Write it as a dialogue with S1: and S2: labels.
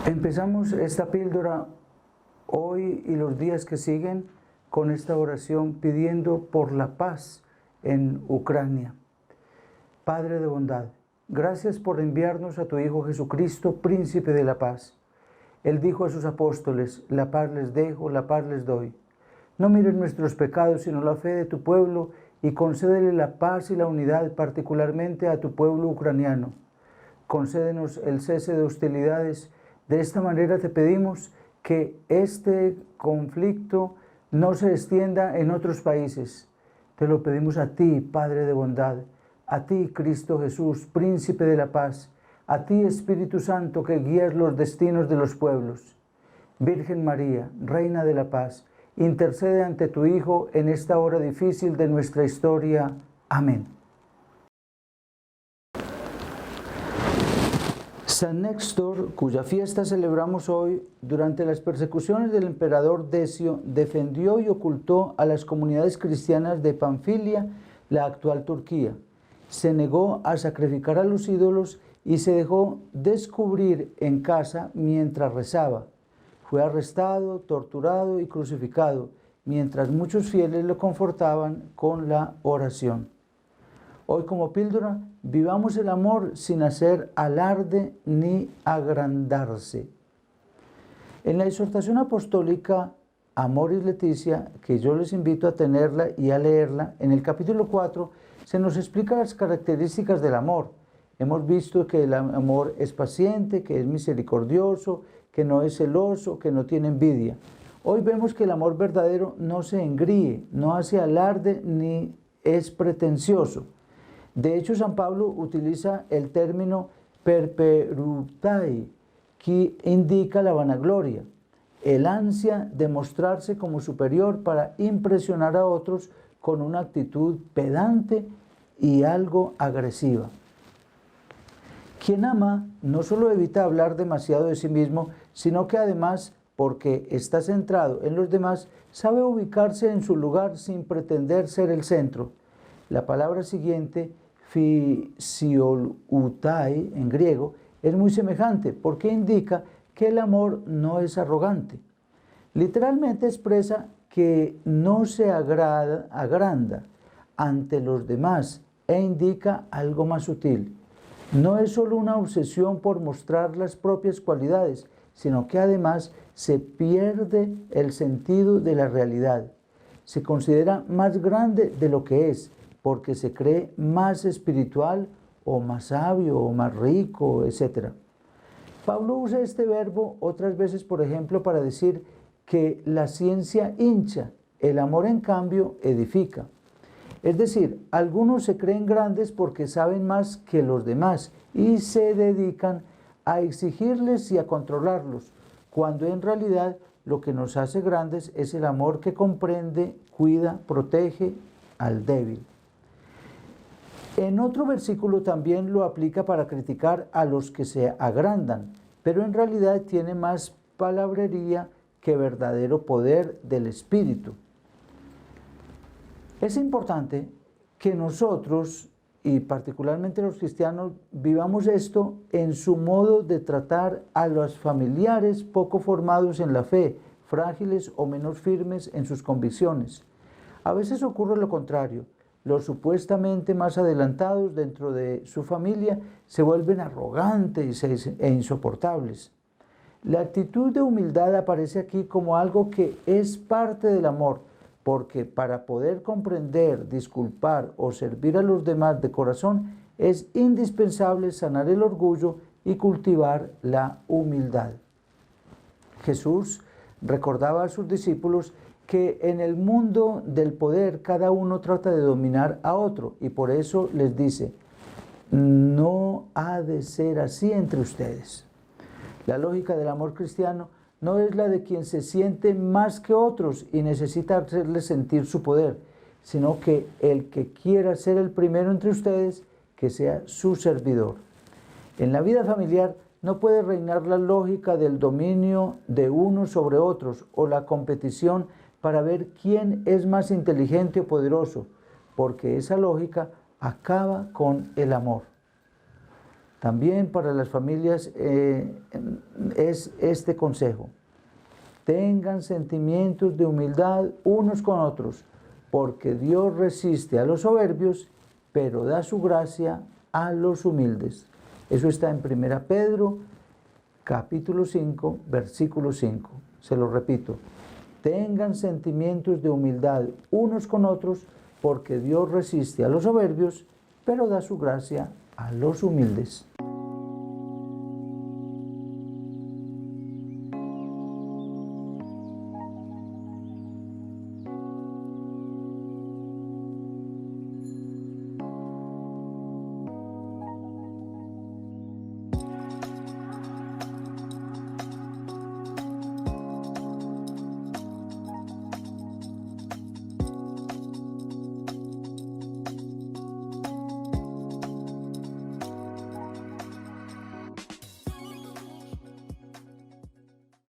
S1: Empezamos esta píldora hoy y los días que siguen con esta oración pidiendo por la paz en Ucrania. Padre de bondad, gracias por enviarnos a tu Hijo Jesucristo, Príncipe de la Paz. Él dijo a sus apóstoles: la paz les dejo, la paz les doy. No mires nuestros pecados, sino la fe de tu pueblo, y concédele la paz y la unidad, particularmente a tu pueblo ucraniano. Concédenos el cese de hostilidades. De esta manera te pedimos que este conflicto no se extienda en otros países. Te lo pedimos a ti, Padre de bondad, a ti, Cristo Jesús, Príncipe de la Paz, a ti, Espíritu Santo, que guías los destinos de los pueblos. Virgen María, Reina de la Paz, intercede ante tu Hijo en esta hora difícil de nuestra historia. Amén. San Néstor, cuya fiesta celebramos hoy, durante las persecuciones del emperador Decio, defendió y ocultó a las comunidades cristianas de Panfilia, la actual Turquía. Se negó a sacrificar a los ídolos y se dejó descubrir en casa mientras rezaba. Fue arrestado, torturado y crucificado, mientras muchos fieles lo confortaban con la oración. Hoy, como píldora, vivamos el amor sin hacer alarde ni agrandarse. En la exhortación apostólica Amoris Laetitia, que yo les invito a tenerla y a leerla, en el capítulo 4 se nos explica las características del amor. Hemos visto que el amor es paciente, que es misericordioso, que no es celoso, que no tiene envidia. Hoy vemos que el amor verdadero no se engríe, no hace alarde ni es pretencioso. De hecho, San Pablo utiliza el término perperutai, que indica la vanagloria, el ansia de mostrarse como superior para impresionar a otros con una actitud pedante y algo agresiva. Quien ama no solo evita hablar demasiado de sí mismo, sino que además, porque está centrado en los demás, sabe ubicarse en su lugar sin pretender ser el centro. La palabra siguiente, phisiolutai en griego, es muy semejante porque indica que el amor no es arrogante. Literalmente expresa que no se agranda ante los demás e indica algo más sutil. No es solo una obsesión por mostrar las propias cualidades, sino que además se pierde el sentido de la realidad. Se considera más grande de lo que es, porque se cree más espiritual o más sabio o más rico, etc. Pablo usa este verbo otras veces, por ejemplo, para decir que la ciencia hincha, el amor en cambio edifica. Es decir, algunos se creen grandes porque saben más que los demás y se dedican a exigirles y a controlarlos, cuando en realidad lo que nos hace grandes es el amor que comprende, cuida, protege al débil. En otro versículo también lo aplica para criticar a los que se agrandan, pero en realidad tiene más palabrería que verdadero poder del Espíritu. Es importante que nosotros, y particularmente los cristianos, vivamos esto en su modo de tratar a los familiares poco formados en la fe, frágiles o menos firmes en sus convicciones. A veces ocurre lo contrario. Los supuestamente más adelantados dentro de su familia se vuelven arrogantes e insoportables. La actitud de humildad aparece aquí como algo que es parte del amor, porque para poder comprender, disculpar o servir a los demás de corazón es indispensable sanar el orgullo y cultivar la humildad. Jesús recordaba a sus discípulos que en el mundo del poder cada uno trata de dominar a otro y por eso les dice: no ha de ser así entre ustedes. La lógica del amor cristiano no es la de quien se siente más que otros y necesita hacerles sentir su poder, sino que el que quiera ser el primero entre ustedes, que sea su servidor. En la vida familiar no puede reinar la lógica del dominio de unos sobre otros o la competición para ver quién es más inteligente o poderoso, porque esa lógica acaba con el amor. También para las familias es este consejo: tengan sentimientos de humildad unos con otros, porque Dios resiste a los soberbios, pero da su gracia a los humildes. Eso está en 1 Pedro, capítulo 5, versículo 5. Se lo repito: tengan sentimientos de humildad unos con otros, porque Dios resiste a los soberbios, pero da su gracia a los humildes.